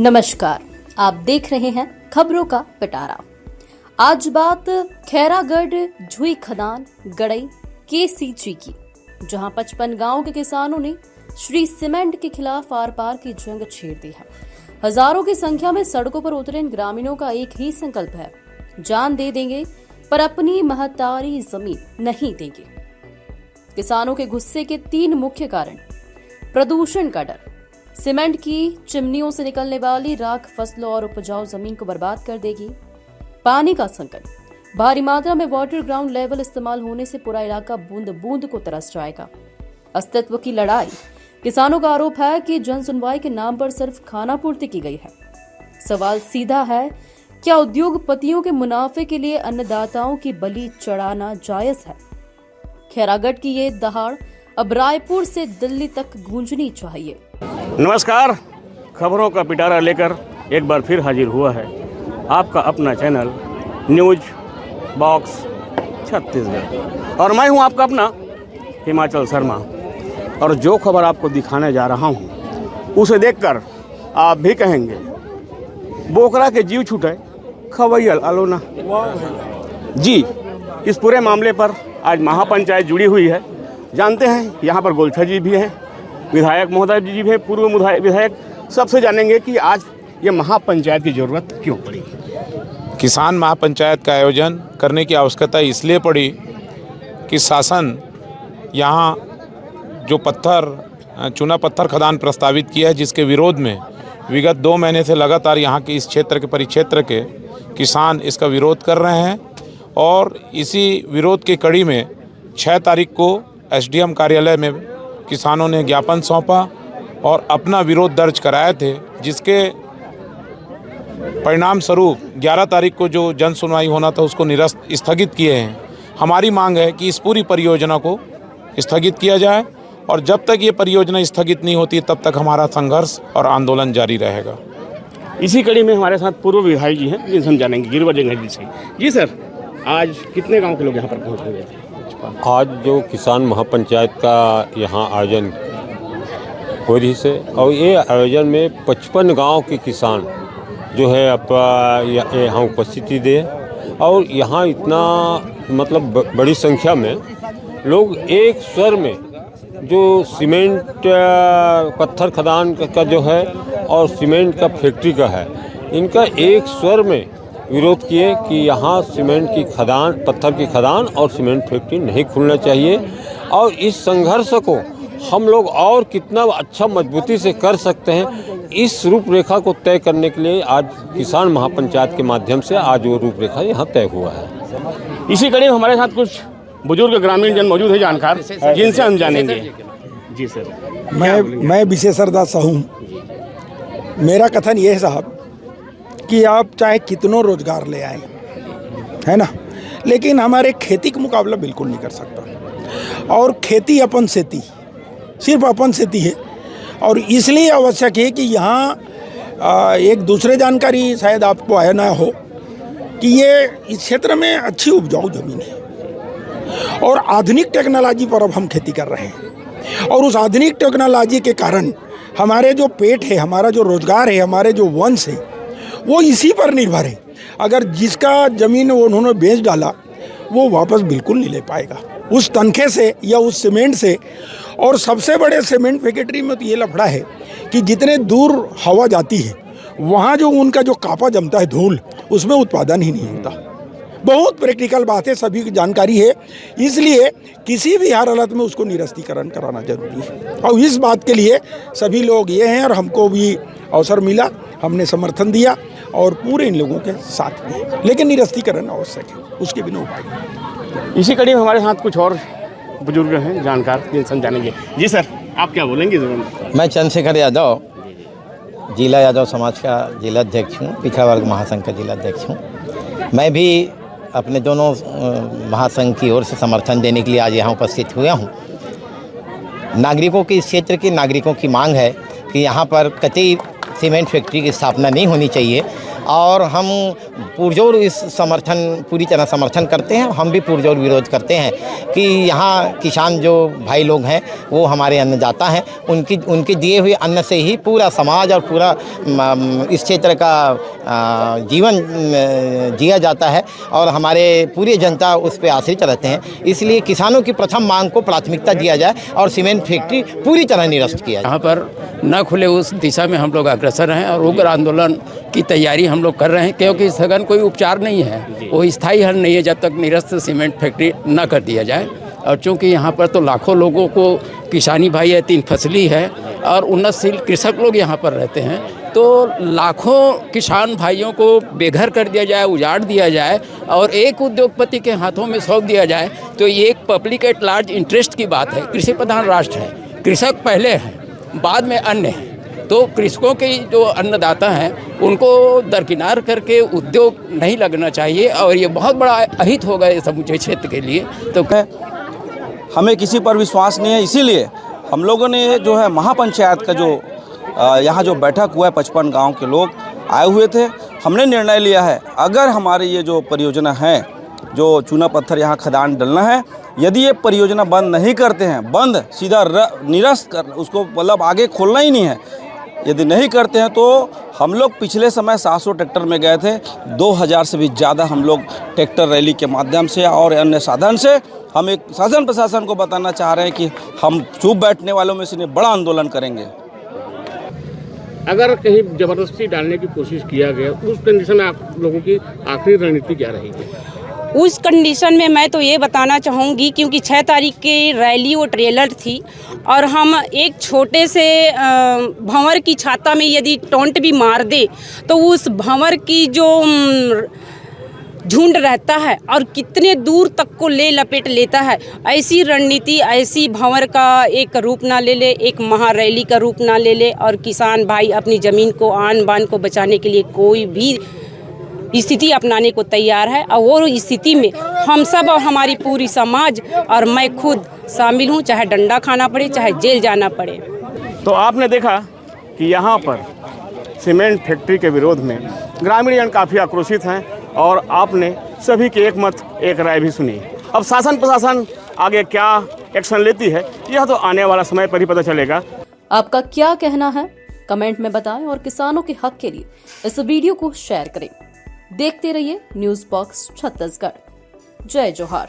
नमस्कार, आप देख रहे हैं खबरों का पिटारा। आज बात खैरागढ़ झुई खदान गड़ई KCG की, जहां 55 गांव के किसानों ने श्री सीमेंट के खिलाफ आर पार की जंग छेड़ दी है। हजारों की संख्या में सड़कों पर उतरे इन ग्रामीणों का एक ही संकल्प है, जान दे देंगे पर अपनी महतारी जमीन नहीं देंगे। किसानों के गुस्से के 3 मुख्य कारण: प्रदूषण का डर, सीमेंट की चिमनियों से निकलने वाली राख फसलों और उपजाऊ जमीन को बर्बाद कर देगी, पानी का संकट, भारी मात्रा में वाटर ग्राउंड लेवल इस्तेमाल होने से पूरा इलाका बूंद बूंद को तरस जाएगा, अस्तित्व की लड़ाई। किसानों का आरोप है कि जन सुनवाई के नाम पर सिर्फ खाना पूर्ति की गई है। सवाल सीधा है, क्या उद्योगपतियों के मुनाफे के लिए अन्नदाताओं की बलि चढ़ाना जायज है? खैरागढ़ की ये दहाड़ अब रायपुर से दिल्ली तक गूंजनी चाहिए। नमस्कार, खबरों का पिटारा लेकर एक बार फिर हाजिर हुआ है आपका अपना चैनल न्यूज बॉक्स छत्तीसगढ़, और मैं हूं आपका अपना हिमाचल शर्मा। और जो खबर आपको दिखाने जा रहा हूं उसे देखकर आप भी कहेंगे, बोकरा के जीव छूटे खवैयल अलोना। जी, इस पूरे मामले पर आज महापंचायत जुड़ी हुई है। जानते हैं यहाँ पर गोलछा जी भी हैं, विधायक महोदय जी भी हैं, पूर्व विधायक। सबसे जानेंगे कि आज ये महापंचायत की ज़रूरत क्यों पड़ी। किसान महापंचायत का आयोजन करने की आवश्यकता इसलिए पड़ी कि शासन यहाँ जो चूना पत्थर खदान प्रस्तावित किया है, जिसके विरोध में विगत 2 महीने से लगातार यहाँ के इस क्षेत्र के परिक्षेत्र के किसान इसका विरोध कर रहे हैं। और इसी विरोध की कड़ी में 6 तारीख को SDM कार्यालय में किसानों ने ज्ञापन सौंपा और अपना विरोध दर्ज कराए थे, जिसके परिणाम स्वरूप 11 तारीख को जो जन सुनवाई होना था उसको स्थगित किए हैं। हमारी मांग है कि इस पूरी परियोजना को स्थगित किया जाए, और जब तक ये परियोजना स्थगित नहीं होती तब तक हमारा संघर्ष और आंदोलन जारी रहेगा। इसी कड़ी में हमारे साथ पूर्व विधायक जी हैं, जिनसे हम जानेंगे, गिरिवर जंगल जी से। जी सर, आज कितने गाँव के लोग यहाँ पर पहुँच गए थे? आज जो किसान महापंचायत का यहाँ आयोजन हो रही है, और ये आयोजन में 55 गांव के किसान जो है यहाँ उपस्थिति दे, और यहाँ इतना मतलब बड़ी संख्या में लोग एक स्वर में जो सीमेंट पत्थर खदान का जो है और सीमेंट का फैक्ट्री का है, इनका एक स्वर में विरोध किए कि यहाँ सीमेंट की खदान, पत्थर की खदान और सीमेंट फैक्ट्री नहीं खुलना चाहिए। और इस संघर्ष को हम लोग और कितना अच्छा मजबूती से कर सकते हैं, इस रूपरेखा को तय करने के लिए आज किसान महापंचायत के माध्यम से आज वो रूपरेखा यहाँ तय हुआ है। इसी कड़ी में हमारे साथ कुछ बुजुर्ग ग्रामीण जन मौजूद है, जानकार, जिनसे हम जानेंगे। जी सर। मैं विशेषर दास हूँ। मेरा कथन ये है साहब कि आप चाहे कितनों रोजगार ले आए, है ना, लेकिन हमारे खेती का मुकाबला बिल्कुल नहीं कर सकता। और खेती अपन सेती, सिर्फ अपन सेती है। और इसलिए आवश्यक है कि यहाँ एक दूसरे जानकारी शायद आपको आया ना हो कि ये इस क्षेत्र में अच्छी उपजाऊ ज़मीन है और आधुनिक टेक्नोलॉजी पर अब हम खेती कर रहे हैं। और उस आधुनिक टेक्नोलॉजी के कारण हमारे जो पेट है, हमारा जो रोजगार है, हमारे जो वंश है, वो इसी पर निर्भर है। अगर जिसका ज़मीन वो उन्होंने बेच डाला, वो वापस बिल्कुल नहीं ले पाएगा उस तनखे से या उस सीमेंट से। और सबसे बड़े सीमेंट फैक्ट्री में तो ये लफड़ा है कि जितने दूर हवा जाती है, वहाँ जो उनका जो कापा जमता है, धूल, उसमें उत्पादन ही नहीं होता। बहुत प्रैक्टिकल बात है, सभी की जानकारी है। इसलिए किसी भी हर हालत में उसको निरस्तीकरण कराना जरूरी है। और इस बात के लिए सभी लोग ये हैं, और हमको भी अवसर मिला, हमने समर्थन दिया और पूरे इन लोगों के साथ में। लेकिन निरस्तीकरण आवश्यक है, उसके बिना उपाय नहीं। इसी कड़ी में हमारे साथ कुछ और बुजुर्ग हैं, जानकार, जिनसे हम जानेंगे। जी सर, आप क्या बोलेंगे? मैं चंद्रशेखर यादव, जिला यादव समाज का जिला अध्यक्ष हूँ, पिछड़ा वर्ग महासंघ का जिला अध्यक्ष हूँ। मैं भी अपने दोनों महासंघ की ओर से समर्थन देने के लिए आज यहाँ उपस्थित हुआ हूँ। नागरिकों की, इस क्षेत्र के नागरिकों की मांग है कि यहाँ पर कतई सीमेंट फैक्ट्री की स्थापना नहीं होनी चाहिए। और हम पुरजोर इस पूरी तरह समर्थन करते हैं। हम भी पुरजोर विरोध करते हैं कि यहाँ किसान जो भाई लोग हैं वो हमारे अन्नदाता हैं, उनके दिए हुए अन्न से ही पूरा समाज और पूरा इस क्षेत्र का जीवन जिया जाता है और हमारे पूरी जनता उस पर आश्रित रहते हैं। इसलिए किसानों की प्रथम मांग को प्राथमिकता दिया जाए और सीमेंट फैक्ट्री पूरी तरह निरस्त किया जाए। यहाँ पर न खुले उस दिशा में हम लोग अग्रसर हैं और उग्र आंदोलन की तैयारी हम लोग कर रहे हैं, क्योंकि सघन कोई उपचार नहीं है, वो स्थायी हल नहीं है जब तक निरस्त सीमेंट फैक्ट्री न कर दिया जाए। और चूँकि यहाँ पर तो लाखों लोगों को किसानी भाई है, 3 फसली है और उन्नतशील कृषक लोग यहाँ पर रहते हैं, तो लाखों किसान भाइयों को बेघर कर दिया जाए, उजाड़ दिया जाए और एक उद्योगपति के हाथों में सौंप दिया जाए, तो ये एक पब्लिक एट लार्ज इंटरेस्ट की बात है। कृषि प्रधान राष्ट्र है, कृषक पहले हैं, बाद में अन्य हैं। तो कृषकों के जो अन्नदाता हैं उनको दरकिनार करके उद्योग नहीं लगना चाहिए और ये बहुत बड़ा अहित होगा ये समूचे क्षेत्र के लिए। तो हमें किसी पर विश्वास नहीं है, इसीलिए हम लोगों ने जो है महापंचायत का जो यहाँ जो बैठक हुआ है 55 गांव के लोग आए हुए थे, हमने निर्णय लिया है अगर हमारी ये जो परियोजना है, जो चूना पत्थर यहाँ खदान डलना है, यदि ये परियोजना बंद नहीं करते हैं, बंद सीधा निरस्त कर, उसको मतलब आगे खोलना ही नहीं है, यदि नहीं करते हैं तो हम लोग पिछले समय 700 ट्रैक्टर में गए थे, 2000 से भी ज़्यादा हम लोग ट्रैक्टर रैली के माध्यम से और अन्य साधन से हम एक शासन प्रशासन को बताना चाह रहे हैं कि हम चुप बैठने वालों में से बड़ा आंदोलन करेंगे। अगर कहीं ज़बरदस्ती डालने की कोशिश किया गया, उस कंडीशन में आप लोगों की आखिरी रणनीति क्या रहेगी? उस कंडीशन में मैं तो ये बताना चाहूँगी, क्योंकि 6 तारीख की रैली वो ट्रेलर थी और हम एक छोटे से भंवर की छाता में यदि टोंट भी मार दे तो उस भंवर की जो झुंड रहता है और कितने दूर तक को ले लपेट लेता है, ऐसी रणनीति, ऐसी भंवर का एक रूप ना ले ले, एक महारैली का रूप ना ले ले और किसान भाई अपनी ज़मीन को, आन बान को बचाने के लिए कोई भी स्थिति अपनाने को तैयार है। और वो स्थिति में हम सब और हमारी पूरी समाज और मैं खुद शामिल हूँ, चाहे डंडा खाना पड़े, चाहे जेल जाना पड़े। तो आपने देखा कि यहाँ पर सीमेंट फैक्ट्री के विरोध में ग्रामीण जन काफ़ी आक्रोशित हैं और आपने सभी की एक मत एक राय भी सुनी। अब शासन प्रशासन आगे क्या एक्शन लेती है यह तो आने वाला समय पर ही पता चलेगा। आपका क्या कहना है कमेंट में बताएं और किसानों के हक के लिए इस वीडियो को शेयर करें। देखते रहिए न्यूज़ बॉक्स छत्तीसगढ़। जय जोहार।